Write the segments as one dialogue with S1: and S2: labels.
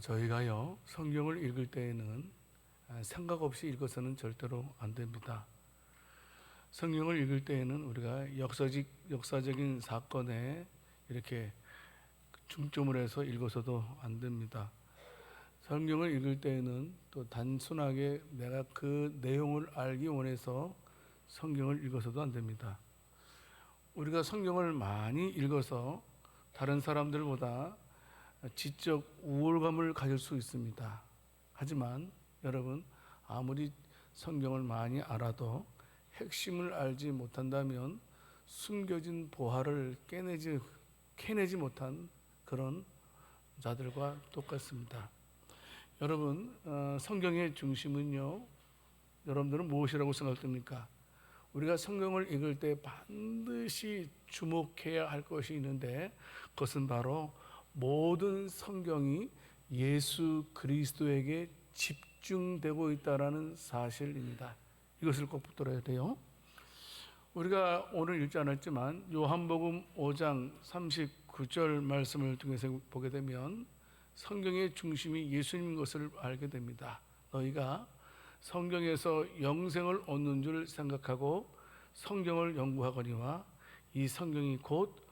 S1: 저희가요, 성경을 읽을 때에는 생각 없이 읽어서는 절대로 안 됩니다. 성경을 읽을 때에는 우리가 역사적인 사건에 이렇게 중점을 해서 읽어서도 안 됩니다. 성경을 읽을 때에는 또 단순하게 내가 그 내용을 알기 원해서 성경을 읽어서도 안 됩니다. 우리가 성경을 많이 읽어서 다른 사람들보다 지적 우월감을 가질 수 있습니다. 하지만 여러분, 아무리 성경을 많이 알아도 핵심을 알지 못한다면 숨겨진 보화를 캐내지 못한 그런 자들과 똑같습니다. 여러분, 성경의 중심은요, 여러분들은 무엇이라고 생각됩니까? 우리가 성경을 읽을 때 반드시 주목해야 할 것이 있는데, 그것은 바로 모든 성경이 예수 그리스도에게 집중되고 있다는 사실입니다. 이것을 꼭 붙들어야 돼요. 우리가 오늘 읽지 않았지만 요한복음 5장 39절 말씀을 통해서 보게 되면 성경의 중심이 예수님인 것을 알게 됩니다. 너희가 성경에서 영생을 얻는 줄 생각하고 성경을 연구하거니와 이 성경이 곧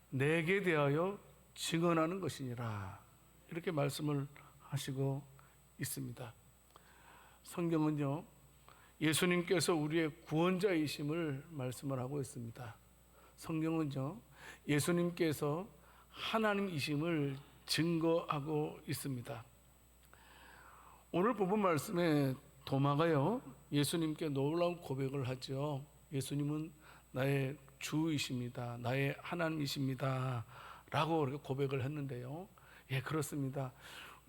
S1: 내게 대하여 증언하는 것이니라. 이렇게 말씀을 하시고 있습니다. 성경은요, 예수님께서 우리의 구원자이심을 말씀을 하고 있습니다. 성경은요, 예수님께서 하나님이심을 증거하고 있습니다. 오늘 본문 말씀에 도마가요, 예수님께 놀라운 고백을 하죠. 예수님은 나의 주이십니다. 나의 하나님이십니다. 라고 그렇게 고백을 했는데요. 예, 그렇습니다.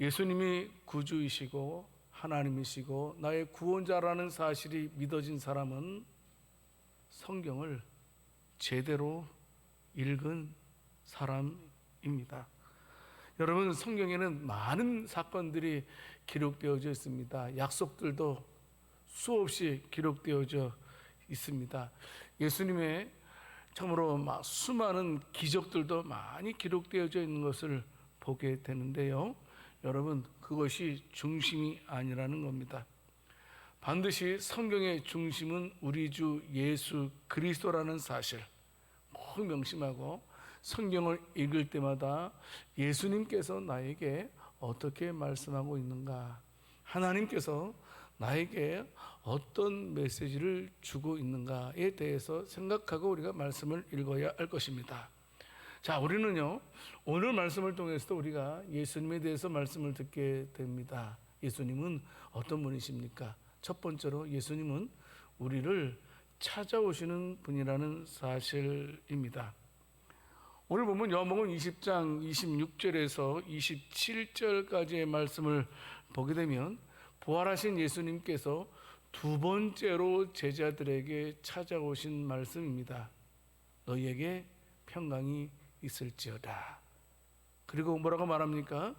S1: 예수님이 구주이시고 하나님이시고 나의 구원자라는 사실이 믿어진 사람은 성경을 제대로 읽은 사람입니다. 여러분, 성경에는 많은 사건들이 기록되어져 있습니다. 약속들도 수없이 기록되어져 있습니다. 예수님의 참으로 수많은 기적들도 많이 기록되어져 있는 것을 보게 되는데요. 여러분, 그것이 중심이 아니라는 겁니다. 반드시 성경의 중심은 우리 주 예수 그리스도라는 사실 꼭 명심하고, 성경을 읽을 때마다 예수님께서 나에게 어떻게 말씀하고 있는가, 하나님께서 나에게 어떤 메시지를 주고 있는가에 대해서 생각하고 우리가 말씀을 읽어야 할 것입니다. 자, 우리는요, 오늘 말씀을 통해서도 우리가 예수님에 대해서 말씀을 듣게 됩니다. 예수님은 어떤 분이십니까? 첫 번째로 예수님은 우리를 찾아오시는 분이라는 사실입니다. 오늘 보면 요한복음 20장 26절에서 27절까지의 말씀을 보게 되면 부활하신 예수님께서 두 번째로 제자들에게 찾아오신 말씀입니다. 너희에게 평강이 있을지어다. 그리고 뭐라고 말합니까?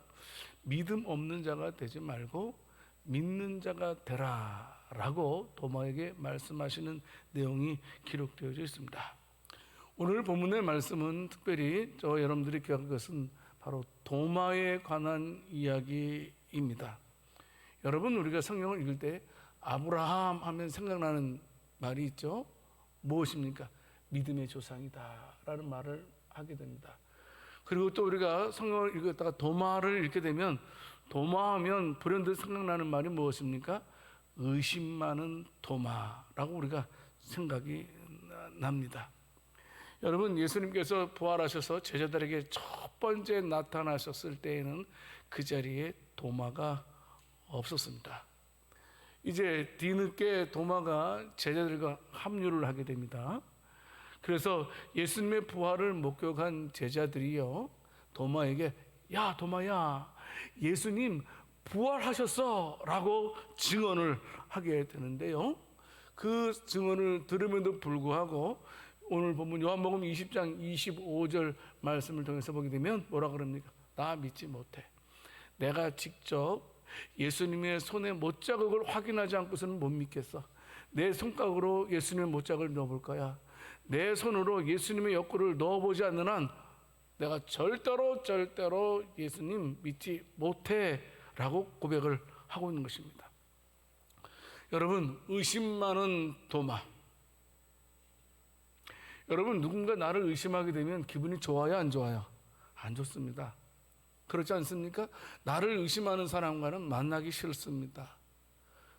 S1: 믿음 없는 자가 되지 말고 믿는 자가 되라 라고 도마에게 말씀하시는 내용이 기록되어져 있습니다. 오늘 본문의 말씀은 특별히 여러분들이 기억할 것은 바로 도마에 관한 이야기입니다. 여러분, 우리가 성경을 읽을 때 아브라함 하면 생각나는 말이 있죠. 무엇입니까? 믿음의 조상이다 라는 말을 하게 됩니다. 그리고 또 우리가 성경을 읽었다가 도마를 읽게 되면, 도마하면 불현듯 생각나는 말이 무엇입니까? 의심 많은 도마라고 우리가 생각이 납니다. 여러분, 예수님께서 부활하셔서 제자들에게 첫 번째 나타나셨을 때에는 그 자리에 도마가 없었습니다. 이제 뒤늦게 도마가 제자들과 합류를 하게 됩니다. 그래서 예수님의 부활을 목격한 제자들이요, 도마에게 야, 도마야, 예수님 부활하셨어 라고 증언을 하게 되는데요. 그 증언을 들음에도 불구하고 오늘 보면 요한복음 20장 25절 말씀을 통해서 보게 되면 뭐라 그럽니까? 나 믿지 못해. 내가 직접 예수님의 손에 못자국을 확인하지 않고서는 못 믿겠어. 내 손가락으로 예수님의 못자국을 넣어볼 거야. 내 손으로 예수님의 옆구리를 넣어보지 않는 한 내가 절대로 예수님 믿지 못해 라고 고백을 하고 있는 것입니다. 여러분, 의심 많은 도마. 여러분, 누군가 나를 의심하게 되면 기분이 좋아요, 안 좋아요? 안 좋습니다. 그렇지 않습니까? 나를 의심하는 사람과는 만나기 싫습니다.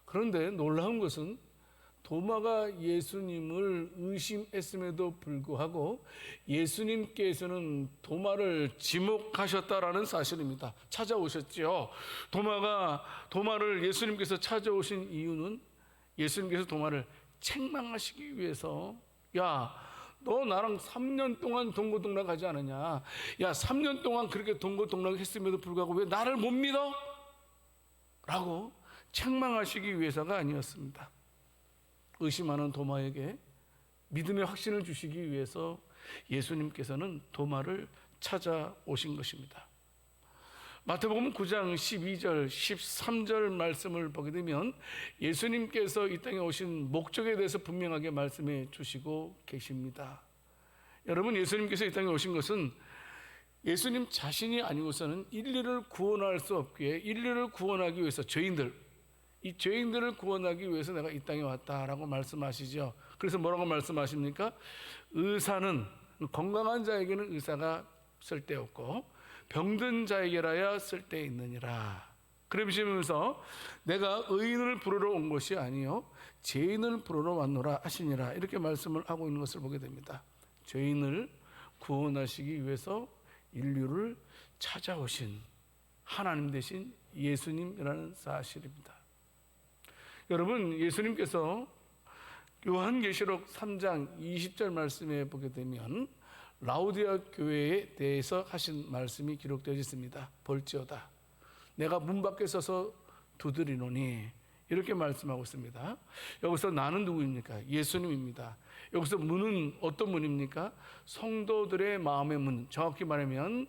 S1: 그런데 놀라운 것은 도마가 예수님을 의심했음에도 불구하고 예수님께서는 도마를 지목하셨다라는 사실입니다. 찾아오셨지요. 도마를 예수님께서 찾아오신 이유는 예수님께서 도마를 책망하시기 위해서, 야, 너 나랑 3년 동안 동고동락 하지 않았냐? 야, 3년 동안 그렇게 동고동락 했음에도 불구하고 왜 나를 못 믿어? 라고 책망하시기 위해서가 아니었습니다. 의심하는 도마에게 믿음의 확신을 주시기 위해서 예수님께서는 도마를 찾아오신 것입니다. 마태복음 9장 12절 13절 말씀을 보게 되면 예수님께서 이 땅에 오신 목적에 대해서 분명하게 말씀해 주시고 계십니다. 여러분, 예수님께서 이 땅에 오신 것은 예수님 자신이 아니고서는 인류를 구원할 수 없기에 인류를 구원하기 위해서 이 죄인들을 구원하기 위해서 내가 이 땅에 왔다라고 말씀하시죠. 그래서 뭐라고 말씀하십니까? 의사는, 건강한 자에게는 의사가 쓸데없고 병든 자에게라야 쓸데있느니라. 그러시면서 내가 의인을 부르러 온 것이 아니요 죄인을 부르러 왔노라 하시니라, 이렇게 말씀을 하고 있는 것을 보게 됩니다. 죄인을 구원하시기 위해서 인류를 찾아오신 하나님 되신 예수님이라는 사실입니다. 여러분, 예수님께서 요한계시록 3장 20절 말씀에 보게 되면 라우디아 교회에 대해서 하신 말씀이 기록되어 있습니다. 볼지어다 내가 문 밖에 서서 두드리노니, 이렇게 말씀하고 있습니다. 여기서 나는 누구입니까? 예수님입니다. 여기서 문은 어떤 문입니까? 성도들의 마음의 문, 정확히 말하면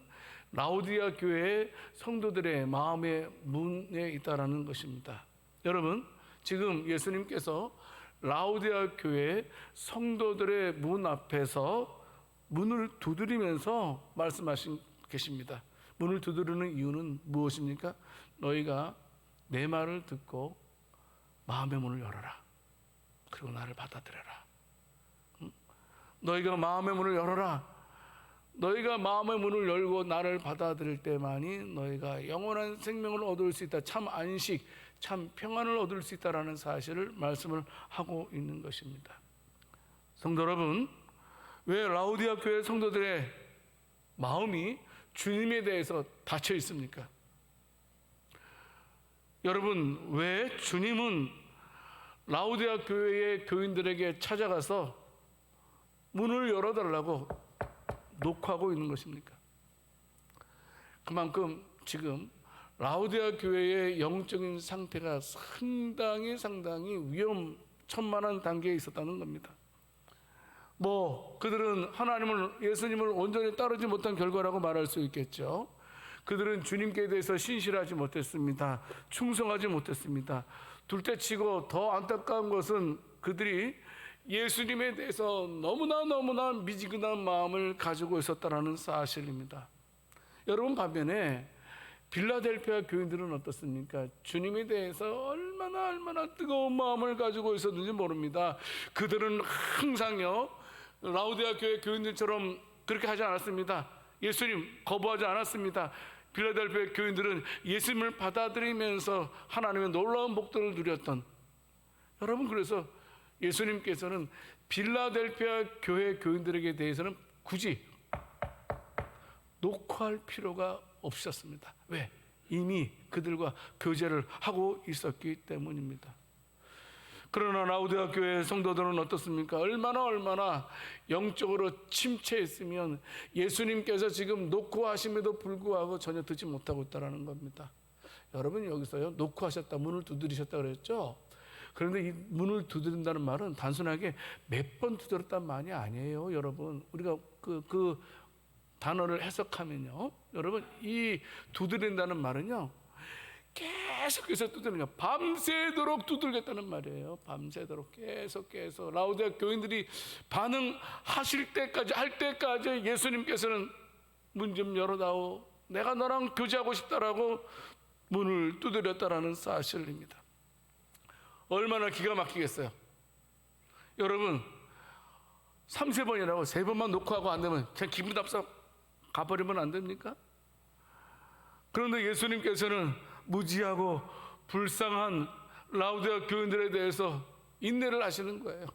S1: 라우디아 교회의 성도들의 마음의 문에 있다라는 것입니다. 여러분, 지금 예수님께서 라우디아 교회 성도들의 문 앞에서 문을 두드리면서 말씀하신 계십니다. 문을 두드리는 이유는 무엇입니까? 너희가 내 말을 듣고 마음의 문을 열어라. 그리고 나를 받아들여라. 너희가 마음의 문을 열어라. 너희가 마음의 문을 열고 나를 받아들일 때만이 너희가 영원한 생명을 얻을 수 있다. 참 안식, 참 평안을 얻을 수 있다라는 사실을 말씀을 하고 있는 것입니다. 성도 여러분, 왜 라우디아 교회 성도들의 마음이 주님에 대해서 닫혀 있습니까? 여러분, 왜 주님은 라우디아 교회의 교인들에게 찾아가서 문을 열어달라고 녹화하고 있는 것입니까? 그만큼 지금 라우디아 교회의 영적인 상태가 상당히 위험천만한 단계에 있었다는 겁니다. 그들은 예수님을 온전히 따르지 못한 결과라고 말할 수 있겠죠. 그들은 주님께 대해서 신실하지 못했습니다. 충성하지 못했습니다. 둘째치고 더 안타까운 것은 그들이 예수님에 대해서 너무나 미지근한 마음을 가지고 있었다는 사실입니다. 여러분, 반면에 빌라델피아 교인들은 어떻습니까? 주님에 대해서 얼마나 뜨거운 마음을 가지고 있었는지 모릅니다. 그들은 항상요, 라우디아 교회 교인들처럼 그렇게 하지 않았습니다. 예수님 거부하지 않았습니다. 빌라델피아 교인들은 예수님을 받아들이면서 하나님의 놀라운 복들을 누렸던, 여러분, 그래서 예수님께서는 빌라델피아 교회 교인들에게 대해서는 굳이 녹화할 필요가 없으셨습니다. 왜? 이미 그들과 교제를 하고 있었기 때문입니다. 그러나 라우디아 교회 성도들은 어떻습니까? 얼마나 영적으로 침체했으면 예수님께서 지금 녹화하심에도 불구하고 전혀 듣지 못하고 있다는 겁니다. 여러분, 여기서요, 녹화하셨다, 문을 두드리셨다 그랬죠? 그런데 이 문을 두드린다는 말은 단순하게 몇 번 두드렸단 말이 아니에요. 여러분, 우리가 그 단어를 해석하면요, 여러분, 이 두드린다는 말은요, 계속해서 두드리는 거예요. 밤새도록 두들겠다는 말이에요. 밤새도록 계속 라우디아 교인들이 반응하실 때까지, 할 때까지 예수님께서는 문 좀 열어다오. 내가 너랑 교제하고 싶다라고 문을 두드렸다라는 사실입니다. 얼마나 기가 막히겠어요. 여러분, 3-4번이라고 3번만 녹화하고 안 되면 그냥 기분 나빠서 가버리면 안 됩니까? 그런데 예수님께서는 무지하고 불쌍한 라우디아 교인들에 대해서 인내를 하시는 거예요.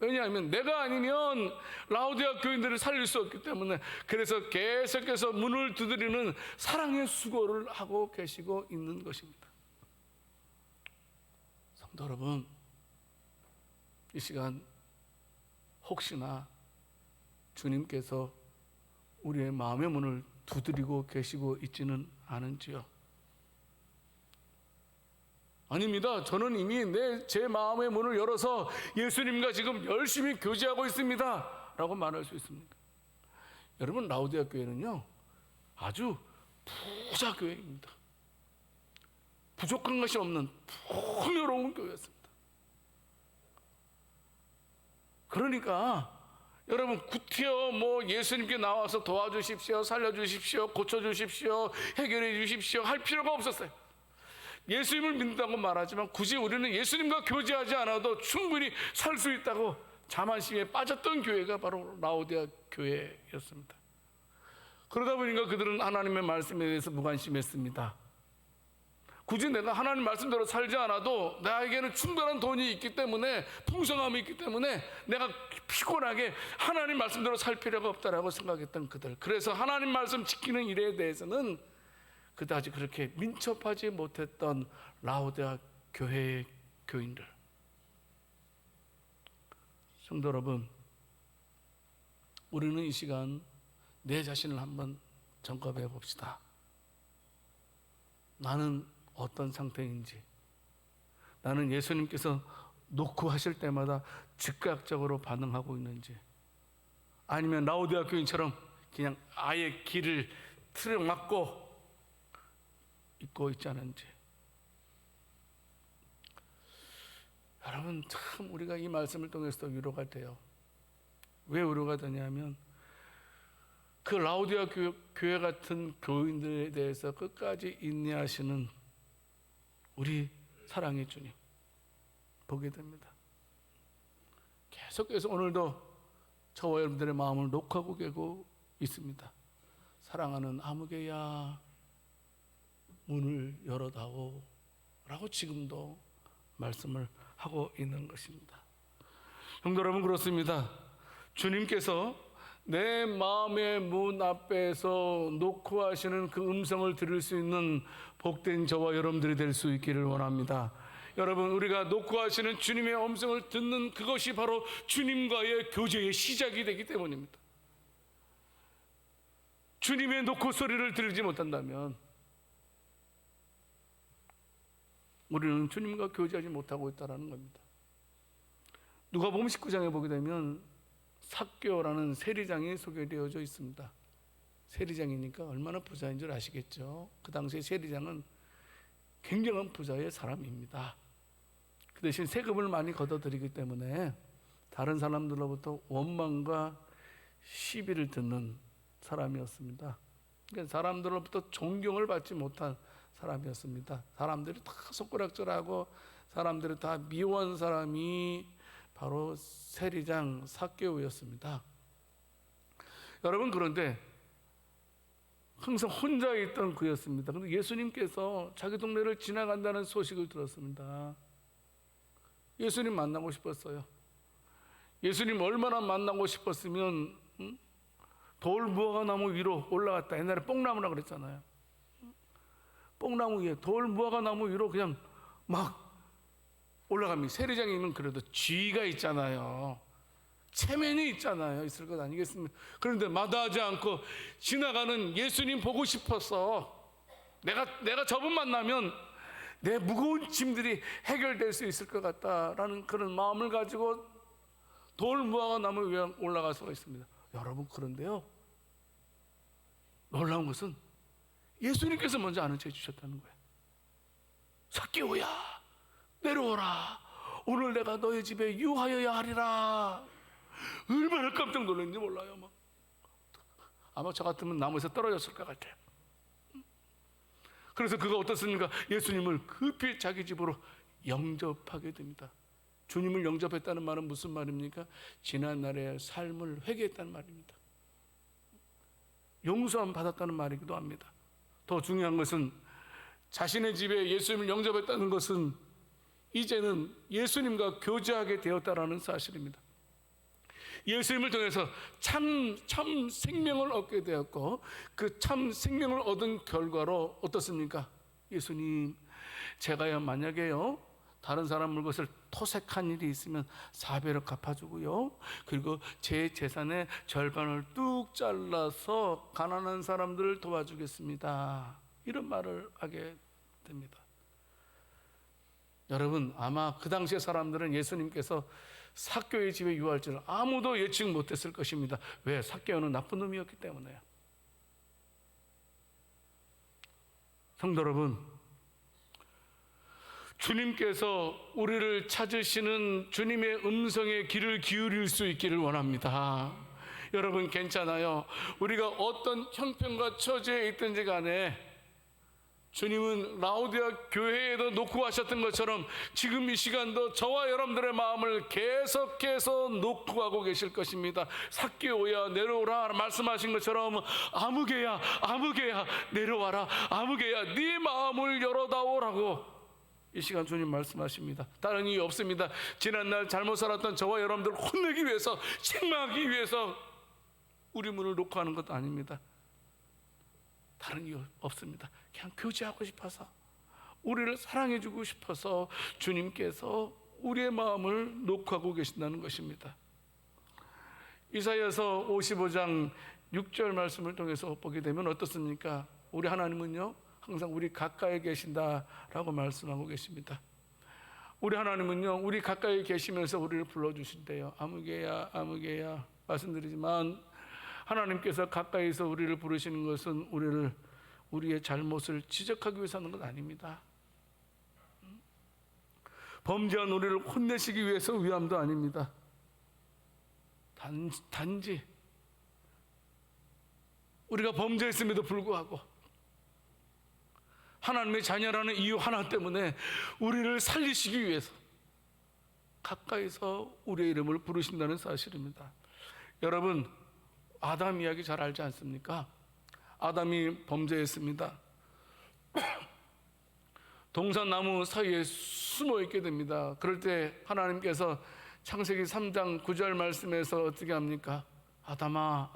S1: 왜냐하면 내가 아니면 라우디아 교인들을 살릴 수 없기 때문에, 그래서 계속해서 문을 두드리는 사랑의 수고를 하고 계시고 있는 것입니다. 성도 여러분, 이 시간 혹시나 주님께서 우리의 마음의 문을 두드리고 계시고 있지는 않은지요? 아닙니다. 저는 이미 제 마음의 문을 열어서 예수님과 지금 열심히 교제하고 있습니다 라고 말할 수 있습니까? 여러분, 라우디아 교회는요 아주 부자 교회입니다. 부족한 것이 없는 풍요로운 교회였습니다. 그러니까 여러분, 구태여 예수님께 나와서 도와주십시오, 살려주십시오, 고쳐주십시오, 해결해 주십시오 할 필요가 없었어요. 예수님을 믿는다고 말하지만 굳이 우리는 예수님과 교제하지 않아도 충분히 살 수 있다고 자만심에 빠졌던 교회가 바로 라우디아 교회였습니다. 그러다 보니까 그들은 하나님의 말씀에 대해서 무관심했습니다. 굳이 내가 하나님 말씀대로 살지 않아도 나에게는 충분한 돈이 있기 때문에, 풍성함이 있기 때문에 내가 피곤하게 하나님 말씀대로 살 필요가 없다라고 생각했던 그들. 그래서 하나님 말씀 지키는 일에 대해서는 그다지 그렇게 민첩하지 못했던 라우디아 교회의 교인들. 성도 여러분, 우리는 이 시간 내 자신을 한번 점검해 봅시다. 나는 어떤 상태인지, 나는 예수님께서 노크하실 때마다 즉각적으로 반응하고 있는지, 아니면 라우디아 교인처럼 그냥 아예 길을 틀어막고 있고 있지 않은지. 여러분, 참 우리가 이 말씀을 통해서 위로가 돼요. 왜 위로가 되냐면 그 라우디아 교회 같은 교인들에 대해서 끝까지 인내하시는 우리 사랑의 주님 보게 됩니다. 계속해서 오늘도 저와 여러분들의 마음을 녹하고 계고 있습니다. 사랑하는 아무개야, 문을 열어다오 라고 지금도 말씀을 하고 있는 것입니다. 성도 여러분, 그렇습니다. 주님께서 내 마음의 문 앞에서 노크하시는 그 음성을 들을 수 있는 복된 저와 여러분들이 될 수 있기를 원합니다. 여러분, 우리가 노크하시는 주님의 음성을 듣는 그것이 바로 주님과의 교제의 시작이 되기 때문입니다. 주님의 노크 소리를 들지 못한다면 우리는 주님과 교제하지 못하고 있다는 겁니다. 누가복음 19장에 보게 되면 삭개오라는 세리장이 소개되어져 있습니다. 세리장이니까 얼마나 부자인 줄 아시겠죠? 그 당시에 세리장은 굉장한 부자의 사람입니다. 그 대신 세금을 많이 걷어들이기 때문에 다른 사람들로부터 원망과 시비를 듣는 사람이었습니다. 그러니까 사람들로부터 존경을 받지 못한 사람이었습니다. 사람들이 다 손가락질하고 사람들이 다 미워한 사람이 바로 세리장 삭개오였습니다. 여러분, 그런데 항상 혼자 있던 그였습니다. 그런데 예수님께서 자기 동네를 지나간다는 소식을 들었습니다. 예수님 만나고 싶었어요. 예수님 얼마나 만나고 싶었으면 돌 무화과 나무 위로 올라갔다. 옛날에 뽕나무라 그랬잖아요. 뽕나무 위에, 돌 무화과 나무 위로 그냥 막 올라갑니다. 세리장이면 그래도 쥐가 있잖아요. 체면이 있잖아요. 있을 것 아니겠습니까? 그런데 마다하지 않고 지나가는 예수님 보고 싶어서 내가 저분 만나면 내 무거운 짐들이 해결될 수 있을 것 같다라는 그런 마음을 가지고 돌 무화과 나무 위에 올라갈 수가 있습니다. 여러분, 그런데요, 놀라운 것은 예수님께서 먼저 아는 체 해주셨다는 거예요. 삭개오야, 내려오라. 오늘 내가 너의 집에 유하여야 하리라. 얼마나 깜짝 놀랐는지 몰라요. 막 아마 저 같으면 나무에서 떨어졌을 것 같아요. 그래서 그가 어떻습니까? 예수님을 급히 자기 집으로 영접하게 됩니다. 주님을 영접했다는 말은 무슨 말입니까? 지난날의 삶을 회개했다는 말입니다. 용서함 받았다는 말이기도 합니다. 더 중요한 것은 자신의 집에 예수님을 영접했다는 것은 이제는 예수님과 교제하게 되었다라는 사실입니다. 예수님을 통해서 참 생명을 얻게 되었고, 그 참 생명을 얻은 결과로 어떻습니까? 예수님, 제가요 만약에요 다른 사람 물것을 토색한 일이 있으면 4배로 갚아주고요, 그리고 제 재산의 절반을 뚝 잘라서 가난한 사람들을 도와주겠습니다, 이런 말을 하게 됩니다. 여러분, 아마 그 당시의 사람들은 예수님께서 삭개오의 집에 유할 줄 아무도 예측 못했을 것입니다. 왜? 삭개오는 나쁜 놈이었기 때문에요. 성도 여러분, 주님께서 우리를 찾으시는 주님의 음성에 귀를 기울일 수 있기를 원합니다. 여러분, 괜찮아요. 우리가 어떤 형편과 처지에 있든지 간에 주님은 라오디아 교회에도 놓고 하셨던 것처럼 지금 이 시간도 저와 여러분들의 마음을 계속해서 놓고 가고 계실 것입니다. 삭개오야 내려오라 말씀하신 것처럼 아무개야 내려와라, 아무개야 네 마음을 열어다오라고 이 시간 주님 말씀하십니다. 다른 이유 없습니다. 지난날 잘못 살았던 저와 여러분들을 혼내기 위해서, 책망하기 위해서 우리 문을 놓고 하는 것도 아닙니다. 다른 이유 없습니다. 그냥 교제하고 싶어서, 우리를 사랑해주고 싶어서 주님께서 우리의 마음을 놓고 하고 계신다는 것입니다. 이사야서 55장 6절 말씀을 통해서 보게 되면 어떻습니까? 우리 하나님은요 항상 우리 가까이 계신다라고 말씀하고 계십니다. 우리 하나님은요 우리 가까이 계시면서 우리를 불러주신대요. 아무개야 아무개야 말씀드리지만, 하나님께서 가까이서 우리를 부르시는 것은 우리의 잘못을 지적하기 위해서 하는 것 아닙니다. 범죄한 우리를 혼내시기 위해서 위함도 아닙니다. 단지 우리가 범죄했음에도 불구하고 하나님의 자녀라는 이유 하나 때문에 우리를 살리시기 위해서 가까이서 우리의 이름을 부르신다는 사실입니다. 여러분, 아담 이야기 잘 알지 않습니까? 아담이 범죄했습니다. 동산나무 사이에 숨어 있게 됩니다. 그럴 때 하나님께서 창세기 3장 9절 말씀에서 어떻게 합니까? 아담아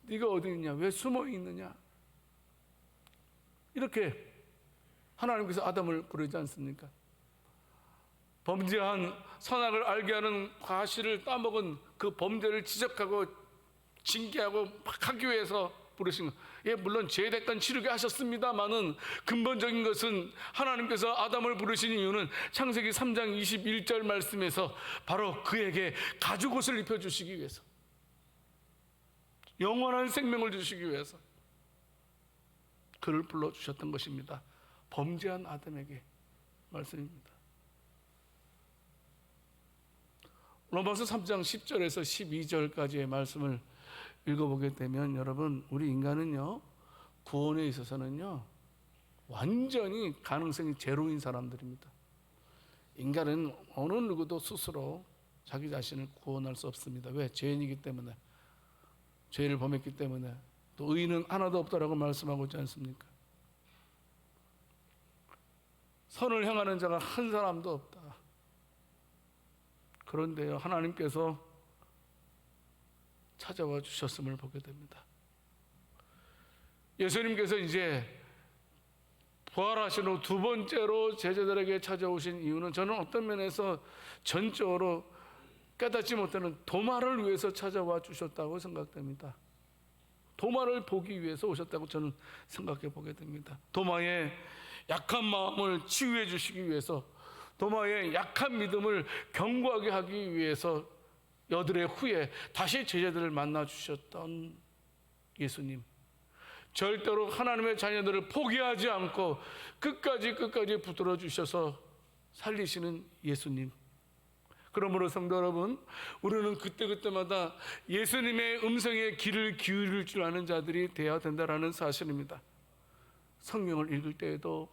S1: 네가 어디 있냐? 왜 숨어 있느냐? 이렇게 하나님께서 아담을 부르지 않습니까? 범죄한 선악을 알게 하는 과실을 따먹은 그 범죄를 지적하고 징계하고 막 하기 위해서 부르신 것. 예, 물론 죄의 대가는 치르게 하셨습니다만은 근본적인 것은 하나님께서 아담을 부르신 이유는 창세기 3장 21절 말씀에서 바로 그에게 가죽옷을 입혀주시기 위해서, 영원한 생명을 주시기 위해서 그를 불러주셨던 것입니다. 범죄한 아담에게 말씀입니다. 로마서 3장 10절에서 12절까지의 말씀을 읽어보게 되면, 여러분, 우리 인간은요 구원에 있어서는요 완전히 가능성이 제로인 사람들입니다. 인간은 어느 누구도 스스로 자기 자신을 구원할 수 없습니다. 왜? 죄인이기 때문에, 죄를 범했기 때문에. 또 의인은 하나도 없다라고 말씀하고 있지 않습니까? 선을 행하는 자가 한 사람도 없다. 그런데요 하나님께서 찾아와 주셨음을 보게 됩니다. 예수님께서 이제 부활하신 후 두 번째로 제자들에게 찾아오신 이유는 저는 어떤 면에서 전적으로 깨닫지 못하는 도마를 위해서 찾아와 주셨다고 생각됩니다. 도마를 보기 위해서 오셨다고 저는 생각해 보게 됩니다. 도마의 약한 마음을 치유해 주시기 위해서, 도마의 약한 믿음을 견고하게 하기 위해서 여드레 후에 다시 제자들을 만나 주셨던 예수님, 절대로 하나님의 자녀들을 포기하지 않고 끝까지 붙들어 주셔서 살리시는 예수님, 그러므로 성도 여러분, 우리는 그때그때마다 예수님의 음성에 귀를 기울일 줄 아는 자들이 되어야 된다는 사실입니다. 성경을 읽을 때에도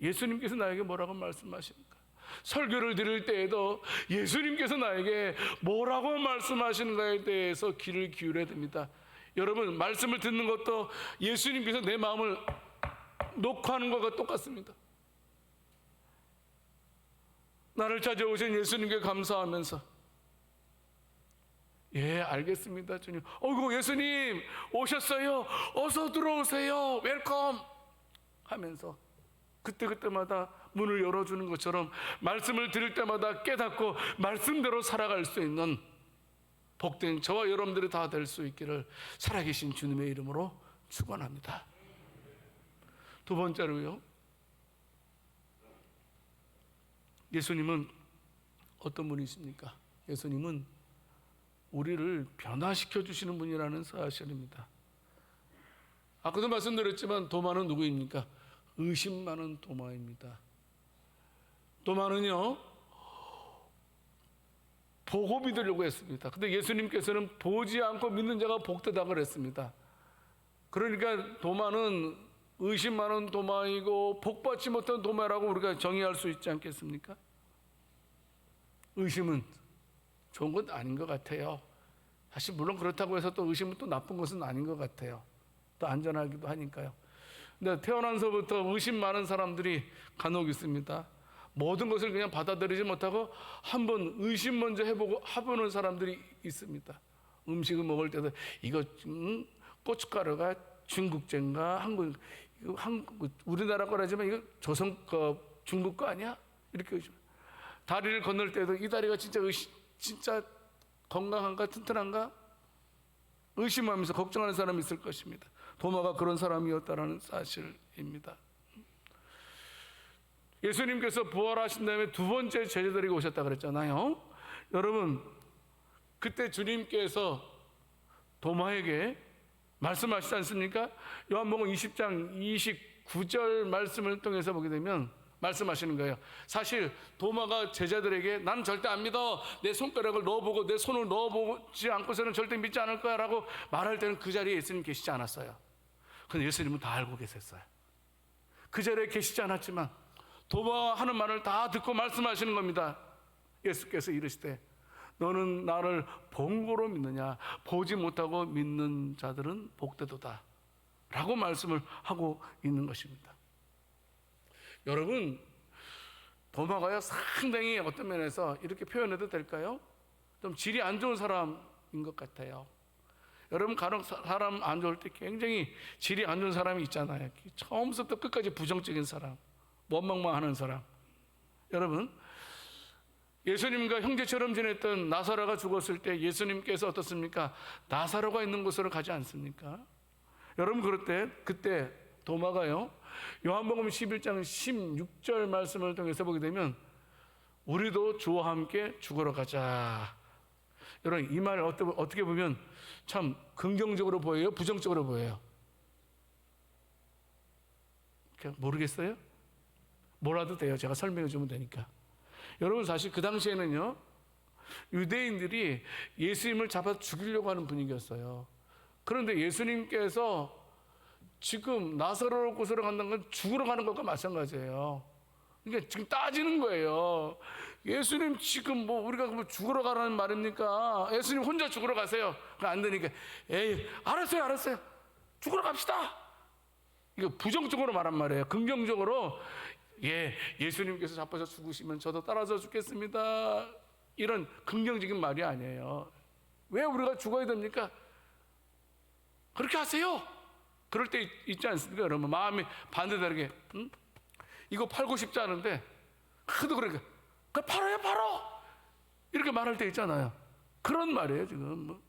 S1: 예수님께서 나에게 뭐라고 말씀하십니까? 설교를 들을 때에도 예수님께서 나에게 뭐라고 말씀하시는가에 대해서 귀를 기울여야 됩니다. 여러분, 말씀을 듣는 것도 예수님께서 내 마음을 녹화하는 것과 똑같습니다. 나를 찾아오신 예수님께 감사하면서, 예, 알겠습니다, 주님. 어이구, 예수님 오셨어요. 어서 들어오세요. 웰컴 하면서 그때그때마다 문을 열어주는 것처럼 말씀을 들을 때마다 깨닫고 말씀대로 살아갈 수 있는 복된 저와 여러분들이 다 될 수 있기를 살아계신 주님의 이름으로 축원합니다. 두 번째로요, 예수님은 어떤 분이십니까? 예수님은 우리를 변화시켜 주시는 분이라는 사실입니다. 아까도 말씀드렸지만 도마는 누구입니까? 의심 많은 도마입니다. 도마는요, 보고 믿으려고 했습니다. 근데 예수님께서는 보지 않고 믿는 자가 복되다 그랬습니다. 그러니까 도마는 의심 많은 도마이고 복받지 못한 도마라고 우리가 정의할 수 있지 않겠습니까? 의심은 좋은 건 아닌 것 같아요. 사실 물론 그렇다고 해서 또 의심은 또 나쁜 것은 아닌 것 같아요. 또 안전하기도 하니까요. 근데 태어나서부터 의심 많은 사람들이 간혹 있습니다. 모든 것을 그냥 받아들이지 못하고 한번 의심 먼저 해보는 사람들이 있습니다. 음식을 먹을 때도 이거 고춧가루가 중국제인가 한국 우리나라 거라지만 이거 조선 거 중국 거 아니야? 이렇게 다리를 건널 때도 이 다리가 진짜 건강한가 튼튼한가 의심하면서 걱정하는 사람이 있을 것입니다. 도마가 그런 사람이었다라는 사실입니다. 예수님께서 부활하신 다음에 두 번째 제자들에게 오셨다 그랬잖아요. 여러분, 그때 주님께서 도마에게 말씀하시지 않습니까? 요한복음 20장 29절 말씀을 통해서 보게 되면 말씀하시는 거예요. 사실 도마가 제자들에게 난 절대 안 믿어, 내 손가락을 넣어보고 내 손을 넣어보지 않고서는 절대 믿지 않을 거야 라고 말할 때는 그 자리에 예수님 계시지 않았어요. 근데 예수님은 다 알고 계셨어요. 그 자리에 계시지 않았지만 도마가 하는 말을 다 듣고 말씀하시는 겁니다. 예수께서 이르시되 너는 나를 본 거로 믿느냐? 보지 못하고 믿는 자들은 복되도다 라고 말씀을 하고 있는 것입니다. 여러분, 도마가요 상당히 어떤 면에서 이렇게 표현해도 될까요? 좀 질이 안 좋은 사람인 것 같아요. 여러분, 간혹 사람 안 좋을 때 굉장히 질이 안 좋은 사람이 있잖아요. 처음부터 끝까지 부정적인 사람, 원망만 하는 사람. 여러분, 예수님과 형제처럼 지냈던 나사로가 죽었을 때 예수님께서 어떻습니까? 나사로가 있는 곳으로 가지 않습니까? 여러분, 그럴 때 그때 도마가요 요한복음 11장 16절 말씀을 통해서 보게 되면 우리도 주와 함께 죽으러 가자. 여러분, 이 말을 어떻게 보면 참 긍정적으로 보여요? 부정적으로 보여요? 모르겠어요? 뭐라도 돼요. 제가 설명해 주면 되니까. 여러분, 사실 그 당시에는요 유대인들이 예수님을 잡아 죽이려고 하는 분위기였어요. 그런데 예수님께서 지금 나사로 곳으로 간다는 건 죽으러 가는 것과 마찬가지예요. 그러니까 지금 따지는 거예요. 예수님 지금 뭐 우리가 뭐 죽으러 가라는 말입니까? 예수님 혼자 죽으러 가세요. 안 되니까 에이 알았어요. 죽으러 갑시다. 이거 부정적으로 말한 말이에요. 긍정적으로 예수님께서 잡아서 죽으시면 저도 따라서 죽겠습니다. 이런 긍정적인 말이 아니에요. 왜 우리가 죽어야 됩니까? 그렇게 하세요. 그럴 때 있지 않습니까? 여러분, 마음이 반대다르게 이거 팔고 싶지 않은데 그래도 그러니까 팔아요. 이렇게 말할 때 있잖아요. 그런 말이에요 지금.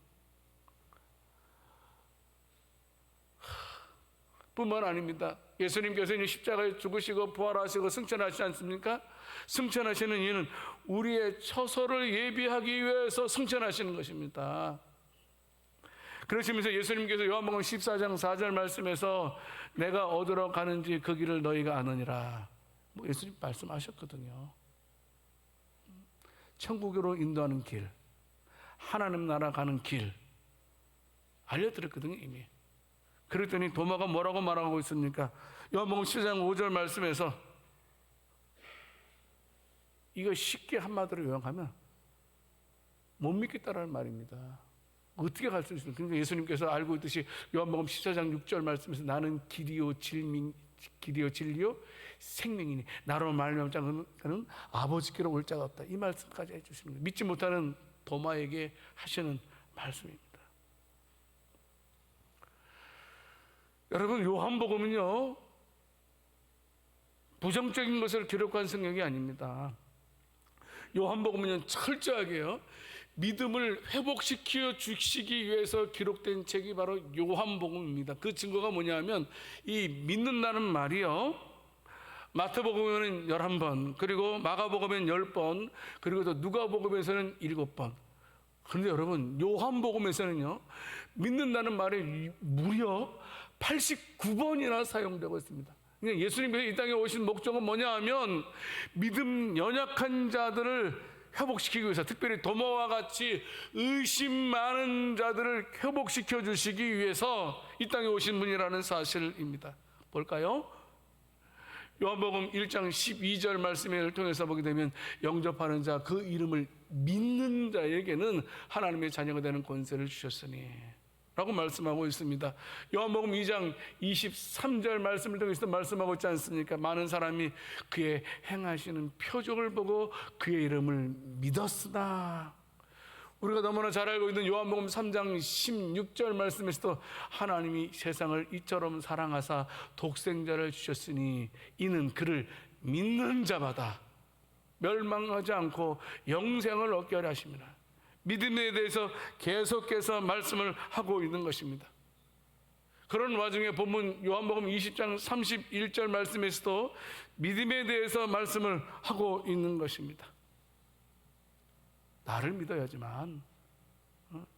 S1: 뿐만 아닙니다. 예수님께서 이제 십자가에 죽으시고 부활하시고 승천하시지 않습니까? 승천하시는 이유는 우리의 처소를 예비하기 위해서 승천하시는 것입니다. 그러시면서 예수님께서 요한복음 14장 4절 말씀에서 내가 어디로 가는지 그 길을 너희가 아느니라, 예수님 말씀하셨거든요. 천국으로 인도하는 길, 하나님 나라 가는 길 알려드렸거든요, 이미. 그랬더니 도마가 뭐라고 말하고 있습니까? 요한복음 10장 5절 말씀에서 이거 쉽게 한마디로 요약하면 못 믿겠다라는 말입니다. 어떻게 갈 수 있습니까? 그러니까 예수님께서 알고 있듯이 요한복음 14장 6절 말씀에서 나는 길이요 진리요 생명이니 나로 말미암아 자는 아버지께로 올 자가 없다. 이 말씀까지 해주십니다. 믿지 못하는 도마에게 하시는 말씀입니다. 여러분, 요한복음은요 부정적인 것을 기록한 성경이 아닙니다. 요한복음은요 철저하게요 믿음을 회복시켜 주시기 위해서 기록된 책이 바로 요한복음입니다. 그 증거가 뭐냐면 이 믿는다는 말이요 마태복음에는 11번, 그리고 마가복음에는 10번, 그리고 또 누가복음에서는 7번. 그런데 여러분, 요한복음에서는요 믿는다는 말이 무려 89번이나 사용되고 있습니다. 그러니까 예수님께서 이 땅에 오신 목적은 뭐냐 하면 믿음 연약한 자들을 회복시키기 위해서, 특별히 도마와 같이 의심 많은 자들을 회복시켜 주시기 위해서 이 땅에 오신 분이라는 사실입니다. 볼까요? 요한복음 1장 12절 말씀을 통해서 보게 되면 영접하는 자, 그 이름을 믿는 자에게는 하나님의 자녀가 되는 권세를 주셨으니 라고 말씀하고 있습니다. 요한복음 2장 23절 말씀을 통해서 말씀하고 있지 않습니까? 많은 사람이 그의 행하시는 표적을 보고 그의 이름을 믿었으나, 우리가 너무나 잘 알고 있는 요한복음 3장 16절 말씀에서도 하나님이 세상을 이처럼 사랑하사 독생자를 주셨으니 이는 그를 믿는 자마다 멸망하지 않고 영생을 얻게 하려 하심이라. 믿음에 대해서 계속해서 말씀을 하고 있는 것입니다. 그런 와중에 본문 요한복음 20장 31절 말씀에서도 믿음에 대해서 말씀을 하고 있는 것입니다. 나를 믿어야지만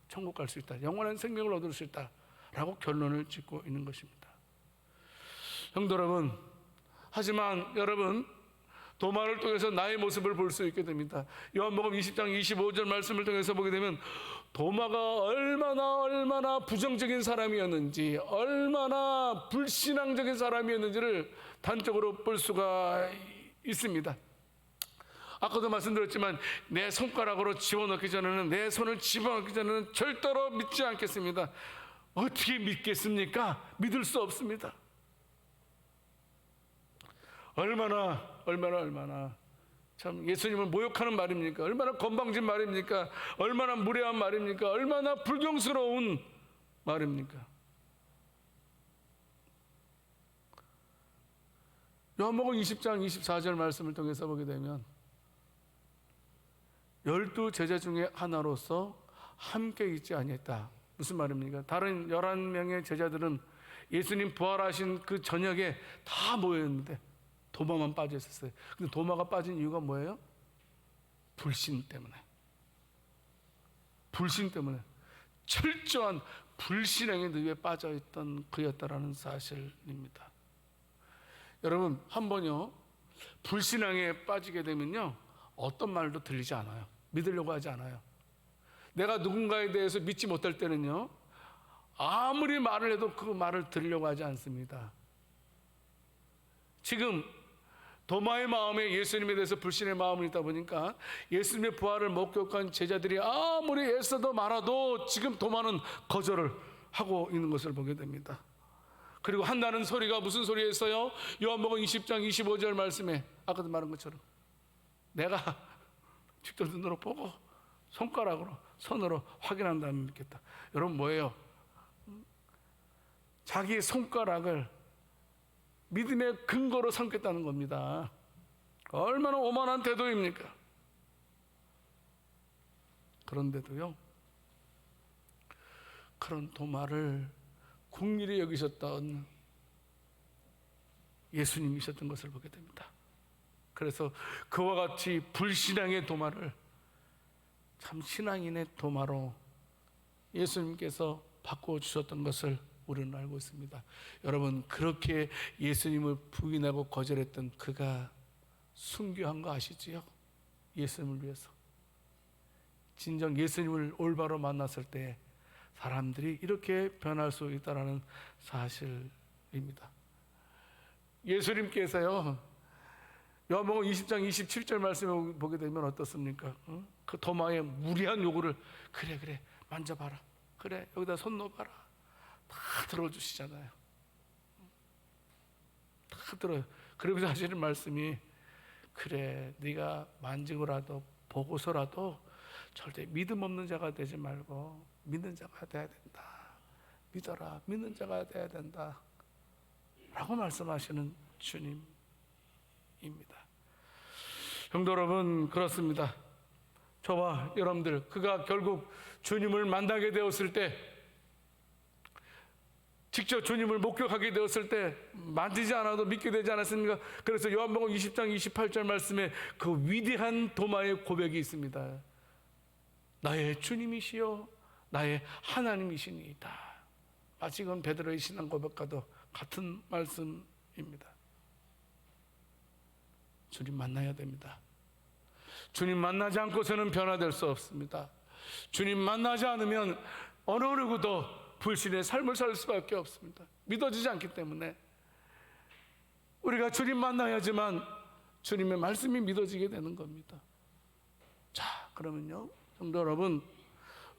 S1: 천국 갈 수 있다, 영원한 생명을 얻을 수 있다 라고 결론을 짓고 있는 것입니다. 성도 여러분, 하지만 여러분, 도마를 통해서 나의 모습을 볼 수 있게 됩니다. 요한복음 20장 25절 말씀을 통해서 보게 되면 도마가 얼마나 부정적인 사람이었는지, 얼마나 불신앙적인 사람이었는지를 단적으로 볼 수가 있습니다. 아까도 말씀드렸지만 내 손가락으로 집어넣기 전에는, 내 손을 집어넣기 전에는 절대로 믿지 않겠습니다. 어떻게 믿겠습니까? 믿을 수 없습니다. 얼마나 참 예수님을 모욕하는 말입니까? 얼마나 건방진 말입니까? 얼마나 무례한 말입니까? 얼마나 불경스러운 말입니까? 요한복음 20장 24절 말씀을 통해서 보게 되면 12 제자 중에 하나로서 함께 있지 아니했다. 무슨 말입니까? 다른 11명의 제자들은 예수님 부활하신 그 저녁에 다 모였는데 도마만 빠져 있었어요. 근데 도마가 빠진 이유가 뭐예요? 불신 때문에. 불신 때문에. 철저한 불신앙의 늪에 빠져 있던 그였다라는 사실입니다. 여러분, 한번요 불신앙에 빠지게 되면요 어떤 말도 들리지 않아요. 믿으려고 하지 않아요. 내가 누군가에 대해서 믿지 못할 때는요 아무리 말을 해도 그 말을 들으려고 하지 않습니다. 지금 도마의 마음에 예수님에 대해서 불신의 마음이 있다 보니까 예수님의 부활을 목격한 제자들이 아무리 애써도 말아도 지금 도마는 거절을 하고 있는 것을 보게 됩니다. 그리고 한다는 소리가 무슨 소리였어요? 요한복음 20장 25절 말씀에 아까도 말한 것처럼 내가 직접 눈으로 보고 손가락으로 손으로 확인한다면 믿겠다. 여러분 뭐예요? 자기의 손가락을 믿음의 근거로 삼겠다는 겁니다. 얼마나 오만한 태도입니까? 그런데도요 그런 도마를 긍휼히 여기셨던 예수님이셨던 것을 보게 됩니다. 그래서 그와 같이 불신앙의 도마를 참 신앙인의 도마로 예수님께서 바꿔주셨던 것을 우리는 알고 있습니다. 여러분, 그렇게 예수님을 부인하고 거절했던 그가 순교한 거 아시지요? 예수님을 위해서. 진정 예수님을 올바로 만났을 때 사람들이 이렇게 변할 수 있다는 사실입니다. 예수님께서요, 요한복음 20장 27절 말씀을 보게 되면 어떻습니까? 그 도마의 무리한 요구를 그래 만져봐라, 그래 여기다 손 넣어봐라, 다 들어주시잖아요. 다 들어요. 그러면서 하시는 말씀이 그래 네가 만지고라도 보고서라도 절대 믿음 없는 자가 되지 말고 믿는 자가 돼야 된다. 믿어라, 믿는 자가 돼야 된다 라고 말씀하시는 주님입니다. 성도 여러분, 그렇습니다. 저와 여러분들, 그가 결국 주님을 만나게 되었을 때, 직접 주님을 목격하게 되었을 때 만지지 않아도 믿게 되지 않았습니까? 그래서 요한복음 20장 28절 말씀에 그 위대한 도마의 고백이 있습니다. 나의 주님이시여 나의 하나님이시니이다. 마치 이건 베드로의 신앙 고백과도 같은 말씀입니다. 주님 만나야 됩니다. 주님 만나지 않고서는 변화될 수 없습니다. 주님 만나지 않으면 어느 누구도 불신의 삶을 살 수밖에 없습니다. 믿어지지 않기 때문에 우리가 주님 만나야지만 주님의 말씀이 믿어지게 되는 겁니다. 자, 그러면요, 성도 여러분,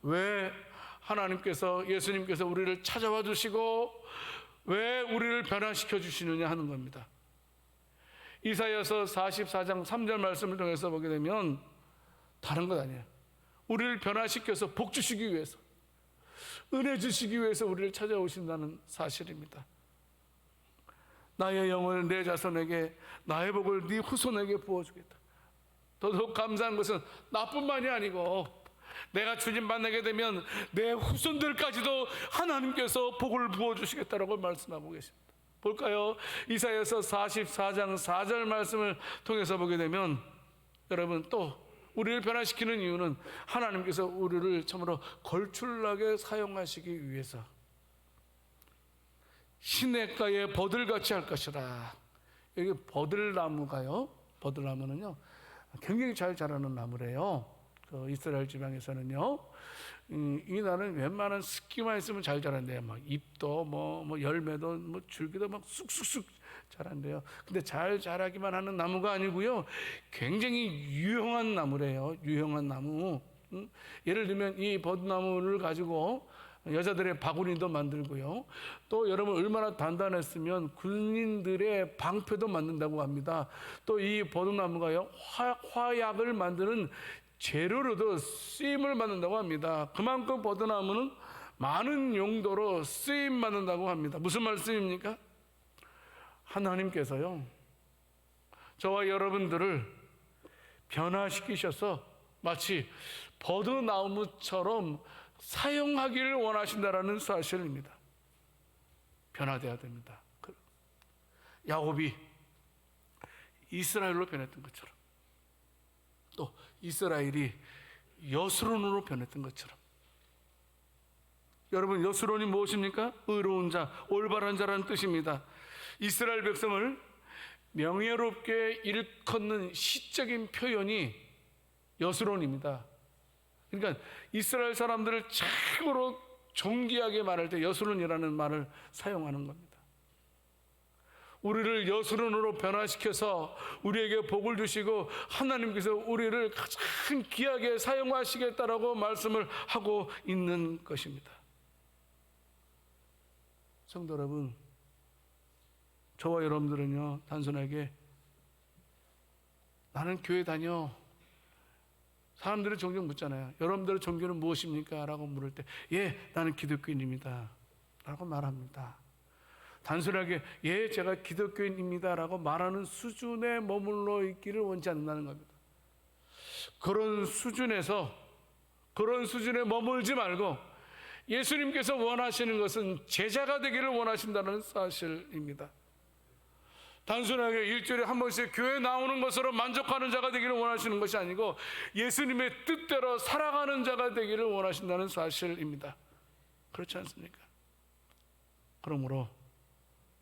S1: 왜 하나님께서, 예수님께서 우리를 찾아와 주시고 왜 우리를 변화시켜 주시느냐 하는 겁니다. 이사야서 44장 3절 말씀을 통해서 보게 되면 다른 것 아니에요. 우리를 변화시켜서 복 주시기 위해서, 은혜 주시기 위해서 우리를 찾아오신다는 사실입니다. 나의 영을 내 자손에게, 나의 복을 네 후손에게 부어주겠다. 더더욱 감사한 것은 나뿐만이 아니고 내가 주님 만나게 되면 내 후손들까지도 하나님께서 복을 부어주시겠다라고 말씀하고 계십니다. 볼까요? 이사야서 44장 4절 말씀을 통해서 보게 되면, 여러분, 또 우리를 변화시키는 이유는 하나님께서 우리를 참으로 걸출나게 사용하시기 위해서 시냇가에 버들같이 할 것이라. 여기 버들나무가요, 버들나무는요 굉장히 잘 자라는 나무래요. 그 이스라엘 지방에서는요, 이 나는 웬만한 습기만 있으면 잘 자란대요. 막 잎도 뭐 열매도 뭐 줄기도 막 쑥쑥쑥 자란대요. 근데 잘 자라기만 하는 나무가 아니고요, 굉장히 유용한 나무래요. 유용한 나무. 예를 들면 이 버드나무를 가지고 여자들의 바구니도 만들고요, 또 여러분 얼마나 단단했으면 군인들의 방패도 만든다고 합니다. 또 이 버드나무가요, 화약을 만드는 재료로도 쓰임을 받는다고 합니다. 그만큼 버드나무는 많은 용도로 쓰임 받는다고 합니다. 무슨 말씀입니까? 하나님께서요, 저와 여러분들을 변화시키셔서 마치 버드나무처럼 사용하기를 원하신다라는 사실입니다. 변화되어야 됩니다. 야곱이 이스라엘로 변했던 것처럼, 또 이스라엘이 여스론으로 변했던 것처럼. 여러분, 여스론이 무엇입니까? 의로운 자, 올바른 자라는 뜻입니다. 이스라엘 백성을 명예롭게 일컫는 시적인 표현이 여스론입니다. 그러니까 이스라엘 사람들을 최고로 존귀하게 말할 때 여스론이라는 말을 사용하는 겁니다. 우리를 여스론으로 변화시켜서 우리에게 복을 주시고 하나님께서 우리를 가장 귀하게 사용하시겠다라고 말씀을 하고 있는 것입니다. 성도 여러분, 저와 여러분들은요, 단순하게 나는 교회 다녀. 사람들이 종종 묻잖아요. 여러분들의 종교는 무엇입니까? 라고 물을 때, 예, 나는 기독교인입니다 라고 말합니다. 단순하게 예, 제가 기독교인입니다 라고 말하는 수준에 머물러 있기를 원치 않는다는 겁니다. 그런 수준에 머물지 말고 예수님께서 원하시는 것은 제자가 되기를 원하신다는 사실입니다. 단순하게 일주일에 한 번씩 교회에 나오는 것으로 만족하는 자가 되기를 원하시는 것이 아니고 예수님의 뜻대로 살아가는 자가 되기를 원하신다는 사실입니다. 그렇지 않습니까? 그러므로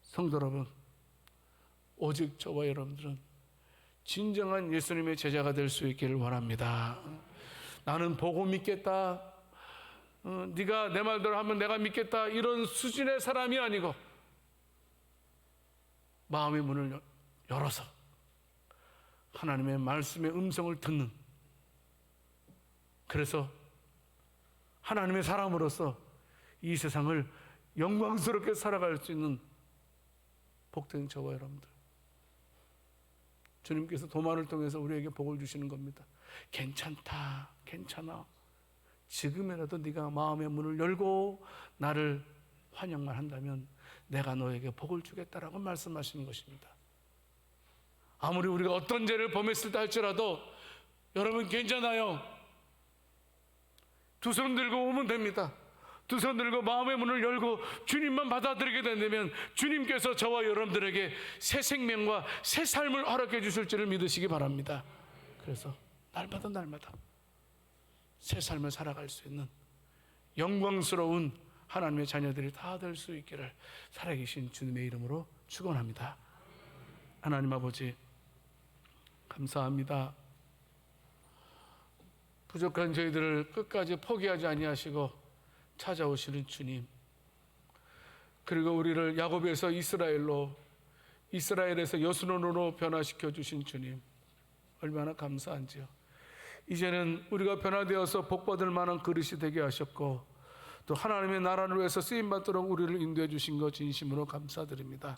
S1: 성도 여러분, 오직 저와 여러분들은 진정한 예수님의 제자가 될 수 있기를 원합니다. 나는 보고 믿겠다, 네가 내 말대로 하면 내가 믿겠다, 이런 수준의 사람이 아니고 마음의 문을 열어서 하나님의 말씀의 음성을 듣는, 그래서 하나님의 사람으로서 이 세상을 영광스럽게 살아갈 수 있는 복된 저와 여러분들, 주님께서 도만을 통해서 우리에게 복을 주시는 겁니다. 괜찮다, 괜찮아, 지금이라도 네가 마음의 문을 열고 나를 환영만 한다면 내가 너에게 복을 주겠다라고 말씀하시는 것입니다. 아무리 우리가 어떤 죄를 범했을다 할지라도 여러분 괜찮아요. 두 손 들고 오면 됩니다. 두 손 들고 마음의 문을 열고 주님만 받아들이게 된다면 주님께서 저와 여러분들에게 새 생명과 새 삶을 허락해 주실 줄을 믿으시기 바랍니다. 그래서 날마다 새 삶을 살아갈 수 있는 영광스러운 하나님의 자녀들이 다 될 수 있기를 살아계신 주님의 이름으로 축원합니다. 하나님 아버지, 감사합니다. 부족한 저희들을 끝까지 포기하지 아니하시고 찾아오시는 주님, 그리고 우리를 야곱에서 이스라엘로, 이스라엘에서 여순원으로 변화시켜 주신 주님, 얼마나 감사한지요. 이제는 우리가 변화되어서 복받을 만한 그릇이 되게 하셨고 또 하나님의 나라를 위해서 쓰임받도록 우리를 인도해 주신 것 진심으로 감사드립니다.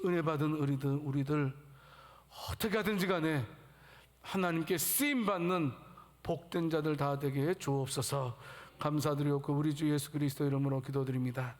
S1: 은혜 받은 우리들 어떻게 하든지 간에 하나님께 쓰임받는 복된 자들 다 되게 해 주옵소서. 감사드리고 우리 주 예수 그리스도 이름으로 기도드립니다.